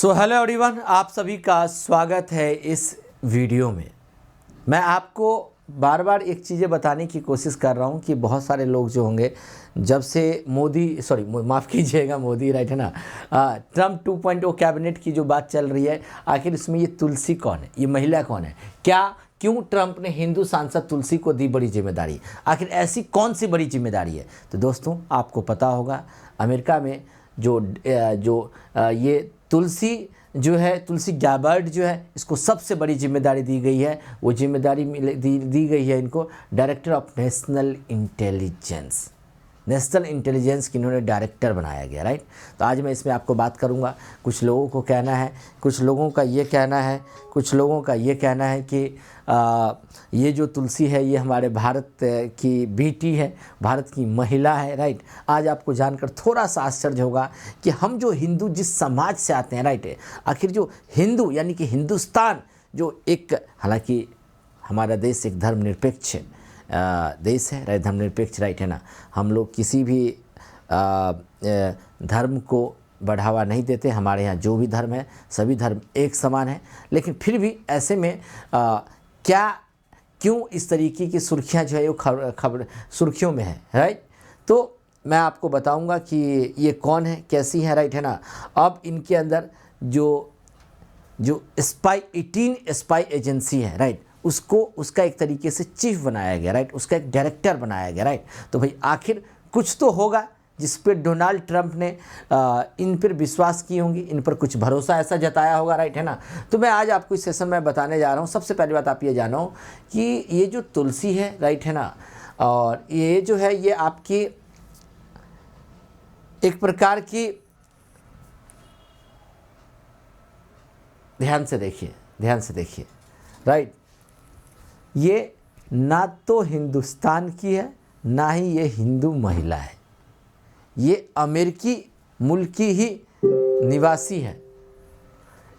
So hello everyone, आप सभी का स्वागत है इस वीडियो में। मैं आपको बार बार एक चीज़ें बताने की कोशिश कर रहा हूँ कि बहुत सारे लोग जो होंगे जब से माफ़ कीजिएगा मोदी राइट है ना, ट्रम्प 2.0 कैबिनेट की जो बात चल रही है, आखिर इसमें ये तुलसी कौन है, ये महिला कौन है, क्यों ट्रंप ने हिंदू सांसद तुलसी को दी बड़ी जिम्मेदारी, आखिर ऐसी कौन सी बड़ी जिम्मेदारी है। तो दोस्तों आपको पता होगा अमेरिका में ये तुलसी जो है, तुलसी गैबर्ड जो है, इसको सबसे बड़ी जिम्मेदारी दी गई है। वो जिम्मेदारी दी गई है इनको डायरेक्टर ऑफ नेशनल इंटेलिजेंस की इन्होंने डायरेक्टर बनाया गया राइट। तो आज मैं इसमें आपको बात करूंगा। कुछ लोगों को कहना है, कुछ लोगों का ये कहना है कि ये जो तुलसी है ये हमारे भारत की बेटी है, भारत की महिला है राइट। आज आपको जानकर थोड़ा सा आश्चर्य होगा कि हम जो हिंदू जिस समाज से आते हैं राइट, आखिर जो हिंदू यानी कि हिंदुस्तान जो एक, हालांकि हमारा देश एक धर्मनिरपेक्ष देश है राइट, धर्मनिरपेक्ष राइट है ना। हम लोग किसी भी धर्म को बढ़ावा नहीं देते। हमारे यहाँ जो भी धर्म है सभी धर्म एक समान है, लेकिन फिर भी ऐसे में क्यों इस तरीके की सुर्खियाँ जो है वो खबर सुर्खियों में है राइट। तो मैं आपको बताऊंगा कि ये कौन है, कैसी है राइट है ना। अब इनके अंदर जो स्पाई 18 स्पाई एजेंसी है राइट, उसका एक तरीके से चीफ बनाया गया राइट, उसका एक डायरेक्टर बनाया गया राइट। तो भाई आखिर कुछ तो होगा जिस पर डोनाल्ड ट्रंप ने इन पर विश्वास की होंगी, इन पर कुछ भरोसा ऐसा जताया होगा राइट है ना। तो मैं आज आपको इस सेशन में बताने जा रहा हूँ। सबसे पहली बात आप ये जानो कि ये जो तुलसी है राइट है ना, और ये जो है ये आपकी एक प्रकार की, ध्यान से देखिए राइट, ये ना तो हिंदुस्तान की है ना ही ये हिंदू महिला है, ये अमेरिकी मुल्क की ही निवासी है,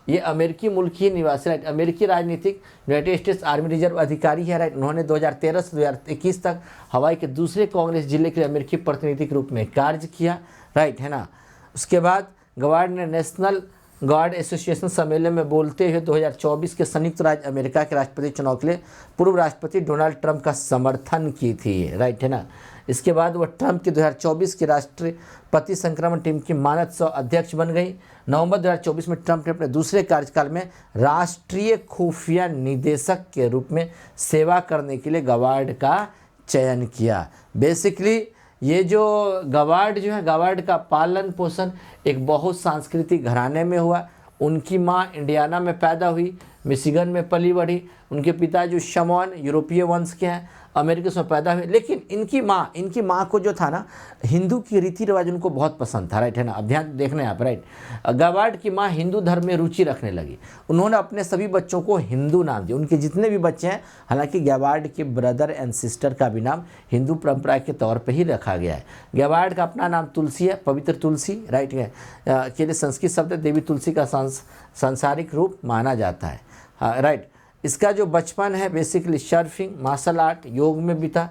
ये अमेरिकी मुल्क की निवासी राइट। अमेरिकी राजनीतिक यूनाइटेड स्टेट्स आर्मी रिजर्व अधिकारी है राइट। उन्होंने 2013 से 2021 तक हवाई के दूसरे कांग्रेस जिले के अमेरिकी प्रतिनिधि के रूप में कार्य किया राइट है ना। उसके बाद गवार्ड ने नेशनल गार्ड एसोसिएशन सम्मेलन में बोलते हुए 2024 के संयुक्त राज्य अमेरिका के राष्ट्रपति चुनाव के लिए पूर्व राष्ट्रपति डोनाल्ड ट्रंप का समर्थन की थी राइट है ना। इसके बाद वह ट्रंप के 2024 की राष्ट्रपति संक्रमण टीम की मानद सह अध्यक्ष बन गई। नवंबर 2024 में ट्रंप ने अपने दूसरे कार्यकाल में राष्ट्रीय खुफिया निदेशक के रूप में सेवा करने के लिए गवार्ड का चयन किया। बेसिकली ये जो गवार्ड जो है, गवार्ड का पालन पोषण एक बहुत सांस्कृतिक घराने में हुआ। उनकी माँ इंडियाना में पैदा हुई, मिशिगन में पली बढ़ी। उनके पिता जो शमॉन यूरोपीय वंश के हैं, अमेरिका में पैदा हुए। लेकिन इनकी माँ को जो था ना, हिंदू की रीति रिवाज उनको बहुत पसंद था राइट है ना। अब ध्यान देखना है आप राइट। गवार्ड की माँ हिंदू धर्म में रुचि रखने लगी। उन्होंने अपने सभी बच्चों को हिंदू नाम दिया। उनके जितने भी बच्चे हैं, हालांकि गवार्ड के ब्रदर एंड सिस्टर का भी नाम हिंदू परंपरा के तौर पर ही रखा गया है। गवार्ड का अपना नाम तुलसी है, पवित्र तुलसी राइट है। के लिए संस्कृत शब्द देवी तुलसी का सांसारिक रूप माना जाता है राइट। इसका जो बचपन है बेसिकली सर्फिंग, मार्शल आर्ट, योग में बीता।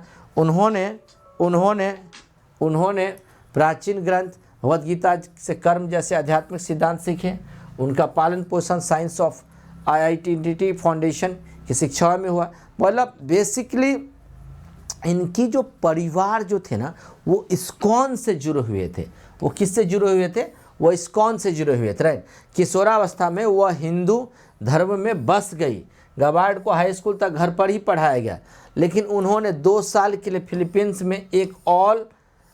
उन्होंने प्राचीन ग्रंथ भगवद गीता से कर्म जैसे आध्यात्मिक सिद्धांत सीखे। उनका पालन पोषण साइंस ऑफ IIT फाउंडेशन की शिक्षाओं में हुआ। मतलब बेसिकली इनकी जो परिवार जो थे ना, वो इस्कॉन से जुड़े हुए थे। वो किससे जुड़े हुए थे? वो इस्कॉन से जुड़े हुए थे राइट। किशोरावस्था में वह हिंदू धर्म में बस गई। गवार्ड को हाई स्कूल तक घर पर ही पढ़ाया गया, लेकिन उन्होंने 2 साल के लिए फिलीपींस में एक ऑल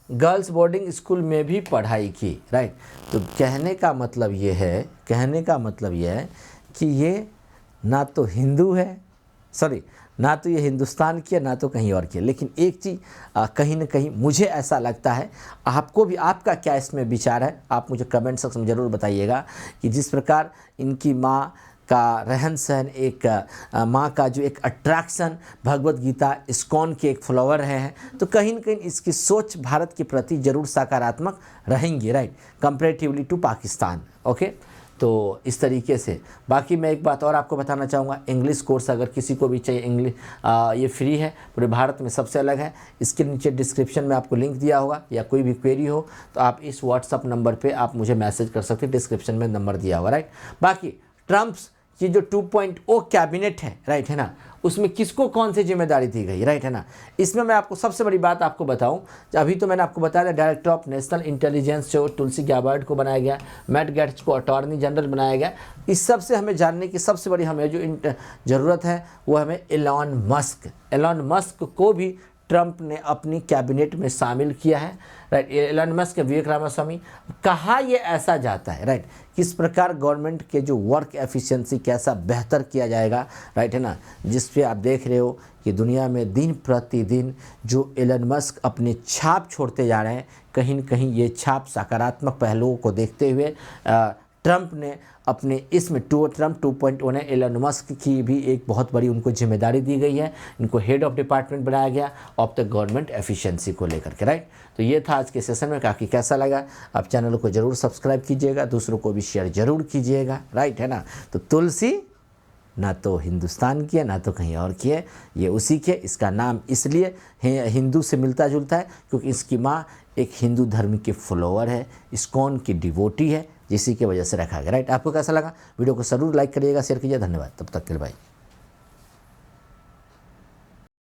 गर्ल्स बोर्डिंग स्कूल में भी पढ़ाई की राइट। तो कहने का मतलब ये है कि ये ना तो हिंदू है, ना तो ये हिंदुस्तान की है, ना तो कहीं और की है। लेकिन एक चीज़ कहीं ना कहीं मुझे ऐसा लगता है, आपको भी, आपका क्या इसमें विचार है, आप मुझे कमेंट सेक्शन में ज़रूर बताइएगा कि जिस प्रकार इनकी माँ का रहन सहन, एक माँ का जो एक अट्रैक्शन, भगवत गीता इस्कॉन के एक फॉलोअर रहे हैं, तो कहीं ना कहीं इसकी सोच भारत के प्रति ज़रूर सकारात्मक रहेंगी right, comparatively to Pakistan. Okay, तो इस तरीके से। बाकी मैं एक बात और आपको बताना चाहूँगा, इंग्लिश कोर्स अगर किसी को भी चाहिए, इंग्लिश ये फ्री है, पूरे भारत में सबसे अलग है। इसके नीचे डिस्क्रिप्शन में आपको लिंक दिया होगा, या कोई भी क्वेरी हो तो आप इस व्हाट्सअप नंबर पे आप मुझे मैसेज कर सकते हैं, डिस्क्रिप्शन में नंबर दिया होगा, राइट। बाकी ट्रम्प्स की जो 2.0 कैबिनेट है, राइट है ना, उसमें किसको कौन सी जिम्मेदारी दी गई, राइट है ना। इसमें मैं आपको सबसे बड़ी बात आपको बताऊं, अभी तो मैंने आपको बताया डायरेक्टर ऑफ नेशनल इंटेलिजेंस जो तुलसी गैबार्ड को बनाया गया, मैट गेट्स को अटॉर्नी जनरल बनाया गया। इस सब से हमें जानने की सबसे बड़ी हमें जो ज़रूरत है वो हमें एलॉन मस्क को भी ट्रंप ने अपनी कैबिनेट में शामिल किया है, राइट। एलन मस्क, विवेक रामास्वामी, कहाँ ये ऐसा जाता है, राइट, किस प्रकार गवर्नमेंट के जो वर्क एफिशिएंसी कैसा बेहतर किया जाएगा, राइट है ना, जिस पे आप देख रहे हो कि दुनिया में दिन प्रतिदिन जो एलन मस्क अपनी छाप छोड़ते जा रहे हैं, कहीं न कहीं ये छाप सकारात्मक पहलुओं को देखते हुए ट्रंप ने अपने इसमें ट्रंप 2.0 ने एलन मस्क की भी एक बहुत बड़ी उनको जिम्मेदारी दी गई है, इनको हेड ऑफ डिपार्टमेंट बनाया गया ऑफ द गवर्नमेंट एफिशिएंसी को लेकर के, राइट। तो ये था आज के सेशन में, काफ़ी कैसा लगा आप चैनल को ज़रूर सब्सक्राइब कीजिएगा, दूसरों को भी शेयर ज़रूर कीजिएगा, राइट है ना। तो तुलसी ना तो हिंदुस्तान की है ना तो कहीं और की है, ये उसी की है। इसका नाम इसलिए हिंदू से मिलता जुलता है क्योंकि इसकी माँ एक हिंदू धर्म के फॉलोअर है, इस्कॉन की डिवोटी है, जिसी की वजह से रखा गया, राइट। आपको कैसा लगा वीडियो को ज़रूर लाइक करिएगा, शेयर कीजिए। धन्यवाद, तब तक के लिए बाय।